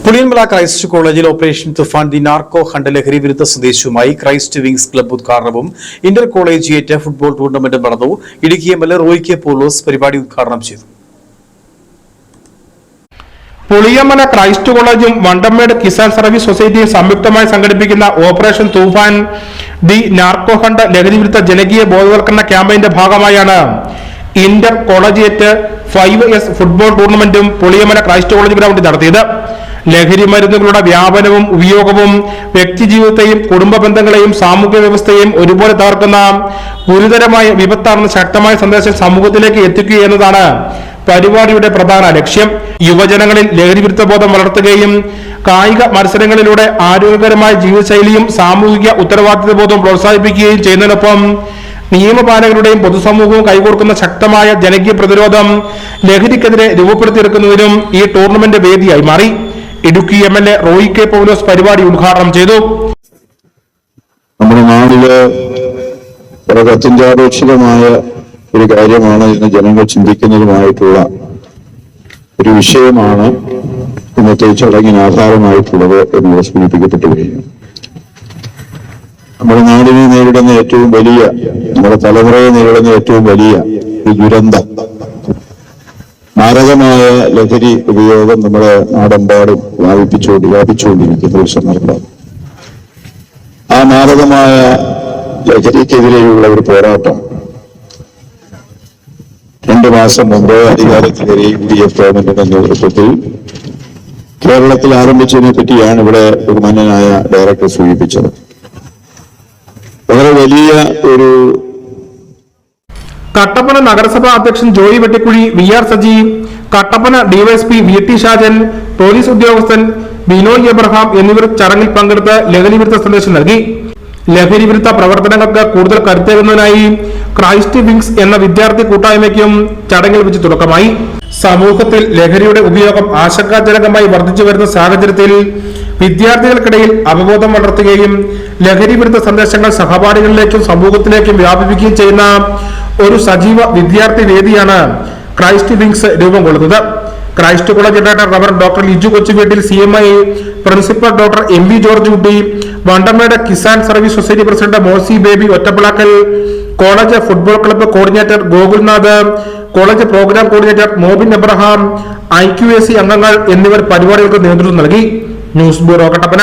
Puliyanmala Christ കോളേജിൽ operation Toofan the narco hunt ലഹരി വിരുദ്ധ സന്ദേശവുമായി ക്രൈസ്റ്റ് വിങ്സ് ക്ലബ്ബ് ഉദ്ഘാടനവും ഇന്റർ കോളേജിയേറ്റ് ഫുട്ബോൾ ടൂർണമെന്റും നടന്നു. ഇടുക്കി എംഎൽഎ റോയ് കെ പോലോസ് പരിപാടി ഉദ്ഘാടനം ചെയ്തു. പുളിയമല ക്രൈസ്റ്റ് കോളേജും വണ്ടമേട് കിസാൻ സർവീസ് സൊസൈറ്റിയും സംയുക്തമായി സംഘടിപ്പിക്കുന്ന operation Thoofan the narco hunt ലഹരി വിരുദ്ധ ജനകീയ ബോധവൽക്കരണ ക്യാമ്പയിന്റെ ഭാഗമായാണ് ഇന്റർ കോളേജിയേറ്റ് 5S ഫുട്ബോൾ ടൂർണമെന്റും പുളിയമല ക്രൈസ്റ്റ് കോളേജ് ഗ്രൗണ്ടിൽ നടത്തിയത്. ലഹരി മരുന്നുകളുടെ വ്യാപനവും ഉപയോഗവും വ്യക്തിജീവിതത്തെയും കുടുംബ ബന്ധങ്ങളെയും സാമൂഹ്യ വ്യവസ്ഥയെയും ഒരുപോലെ തകർക്കുന്ന ഗുരുതരമായ വിപത്താണെന്ന ശക്തമായ സന്ദേശം സമൂഹത്തിലേക്ക് എത്തിക്കുക എന്നതാണ് പരിപാടിയുടെ പ്രധാന ലക്ഷ്യം. യുവജനങ്ങളിൽ ലഹരി വിരുദ്ധ ബോധം വളർത്തുകയും കായിക മത്സരങ്ങളിലൂടെ ആരോഗ്യകരമായ ജീവിതശൈലിയും സാമൂഹിക ഉത്തരവാദിത്വ ബോധവും പ്രോത്സാഹിപ്പിക്കുകയും ചെയ്യുന്നതിനൊപ്പം നിയമപാലകരുടെയും പൊതുസമൂഹവും കൈകോർക്കുന്ന ശക്തമായ ജനകീയ പ്രതിരോധം ലഹരിക്കെതിരെ രൂപപ്പെടുത്തിയെടുക്കുന്നതിനും ഈ ടൂർണമെന്റ് വേദിയായി മാറി. ഇടുക്കി എംഎൽഎ റോയ് കെ പൗലോസ് പരിപാടി ഉദ്ഘാടനം ചെയ്തു. നമ്മുടെ നാട്ടില് വളരെ അത്യന്താപേക്ഷിതമായ ഒരു കാര്യമാണ് ഇന്ന് ജനങ്ങൾ ചിന്തിക്കുന്നതുമായിട്ടുള്ള ഒരു വിഷയമാണ് ഇന്നത്തെ ചടങ്ങിന് ആധാരമായിട്ടുള്ളത് എന്ന് സൂചിപ്പിക്കപ്പെട്ടു കഴിഞ്ഞു. നമ്മുടെ നാടിനെ നേരിടുന്ന ഏറ്റവും വലിയ, നമ്മുടെ തലമുറയെ നേരിടുന്ന ഏറ്റവും വലിയ ഒരു ദുരന്തം, മാരകമായ ലഹരി ഉപയോഗം നമ്മുടെ നാടെമ്പാടും വ്യാപിച്ചുകൊണ്ടിരിക്കുന്ന ഒരു സന്ദർഭം. ആ മാരകമായ ലഹരിക്കെതിരെയുള്ള ഒരു പോരാട്ടം 2 മാസം മുമ്പ് അധികാരത്തിലേറിയ UDF ഗവൺമെന്റിന്റെ നേതൃത്വത്തിൽ കേരളത്തിൽ ആരംഭിച്ചതിനെ പറ്റിയാണ് ഇവിടെ ബഹുമാന്യനായ ഡയറക്ടർ സൂചിപ്പിച്ചത്. വളരെ വലിയ ഒരു കട്ടപ്പന നഗരസഭാ അധ്യക്ഷൻ Joy Vettikuzhi, VR Sajeev, Kattappana DYSP VT Shajan, police ഉദ്യോഗസ്ഥൻ ബിനോയ് എബ്രഹാം എന്നിവർ ചടങ്ങിൽ പങ്കെടുത്ത് ലഹരി വിരുദ്ധ സന്ദേശം നൽകി. ലഹരി വിരുദ്ധ പ്രവർത്തനങ്ങൾക്ക് കൂടുതൽ കരുത്തേകുന്നതിനായി ക്രൈസ്റ്റ് വിങ്സ് എന്ന വിദ്യാർത്ഥി കൂട്ടായ്മയ്ക്കും ചടങ്ങിൽ വെച്ച് തുടക്കമായി. സമൂഹത്തിൽ ലഹരിയുടെ ഉപയോഗം ആശങ്കാജനകമായി വർദ്ധിച്ചു വരുന്ന സാഹചര്യത്തിൽ വിദ്യാർത്ഥികൾക്കിടയിൽ അവബോധം വളർത്തുകയും ലഹരി വിരുദ്ധ സന്ദേശങ്ങൾ സഹപാഠികളിലേക്കും സമൂഹത്തിലേക്കും വ്യാപിപ്പിക്കുകയും ചെയ്യുന്ന ഒരു സജീവ വിദ്യാർത്ഥി വേദിയാണ് ക്രൈസ്റ്റ് വിങ്സ് രൂപം കൊള്ളുന്നത്. Christ college director rev doctor Liju Kochuveettil, CMI principal doctor MV George Kutty, Vandanmedu Kisan service society president Mosi Baby Ottappilakkal, college football club coordinator Gokulnath, college programme coordinator Mobin Abraham, IQAC അംഗങ്ങൾ എന്നിവർ പരിപാടികൾക്ക് നേതൃത്വം നൽകി. News bureau, Kattappana.